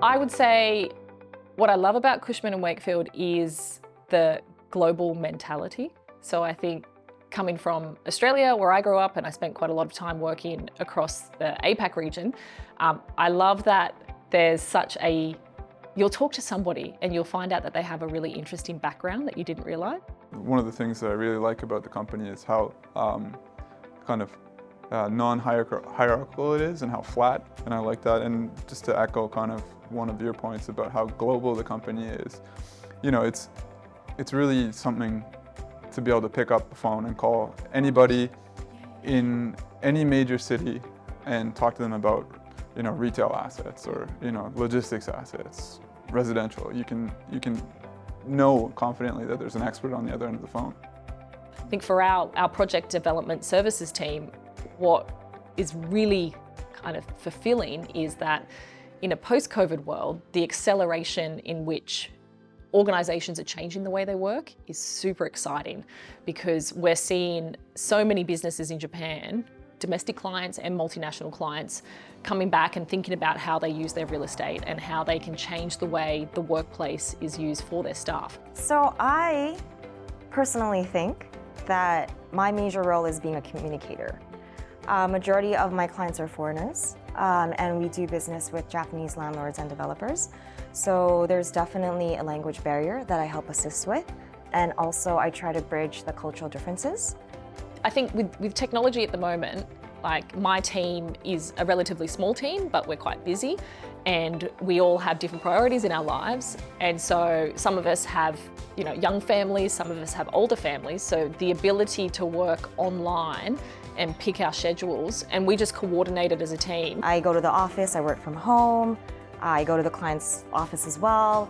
I would say what I love about Cushman Wakefield is the global mentality. So I think coming from Australia, where I grew up, and I spent quite a lot of time working across the APAC region, I love that there's such a, you'll talk to somebody and you'll find out that they have a really interesting background that you didn't realize. One of the things that I really like about the company is how non-hierarchical it is and how flat, and I like that. And just to echo kind of one of your points about how global the company is, you know, it's really something to be able to pick up the phone and call anybody in any major city and talk to them about, you know, retail assets or, you know, logistics assets, residential. You can know confidently that there's an expert on the other end of the phone. I think for our project development services team, what is really kind of fulfilling is that in a post-COVID world, the acceleration in which organisations are changing the way they work is super exciting, because we're seeing so many businesses in Japan, domestic clients and multinational clients, coming back and thinking about how they use their real estate and how they can change the way the workplace is used for their staff. So I personally think that my major role is being a communicator. Majority of my clients are foreigners, and we do business with Japanese landlords and developers. So there's definitely a language barrier that I help assist with. And also I try to bridge the cultural differences. I think with technology at the moment, like my team is a relatively small team, but we're quite busy and we all have different priorities in our lives. And so some of us have, you know, young families, some of us have older families. So the ability to work online and pick our schedules, and we just coordinate it as a team. I go to the office, I work from home, I go to the client's office as well.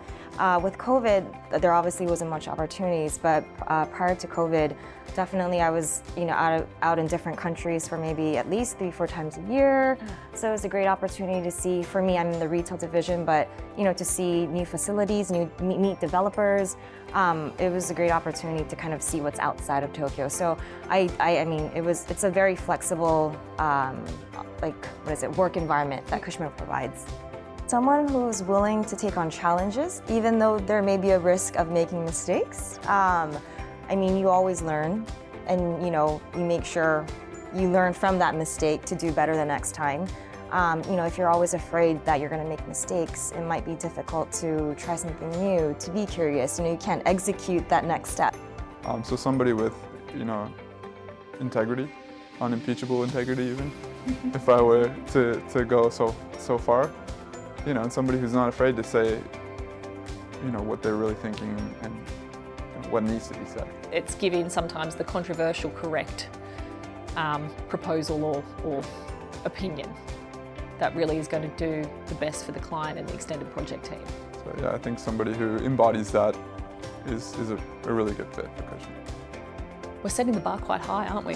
With COVID, there obviously wasn't much opportunities, but prior to COVID, definitely I was, you know, out in different countries for maybe at least 3-4 times a year. So it was a great opportunity to see, for me, I'm in the retail division, but you know, to see new facilities, meet developers. It was a great opportunity to kind of see what's outside of Tokyo. So I mean, it's a very flexible, work environment that Cushman provides. Someone who's willing to take on challenges, even though there may be a risk of making mistakes. I mean, you always learn, and you know, you make sure you learn from that mistake to do better the next time. You know, if you're always afraid that you're going to make mistakes, it might be difficult to try something new, to be curious. You know, you can't execute that next step. So somebody with, you know, integrity, unimpeachable integrity even, if I were to go so far. You know, and somebody who's not afraid to say, you know, what they're really thinking and what needs to be said. It's giving sometimes the controversial correct proposal or opinion that really is going to do the best for the client and the extended project team. So yeah, I think somebody who embodies that is a really good fit for Cushman. We're setting the bar quite high, aren't we?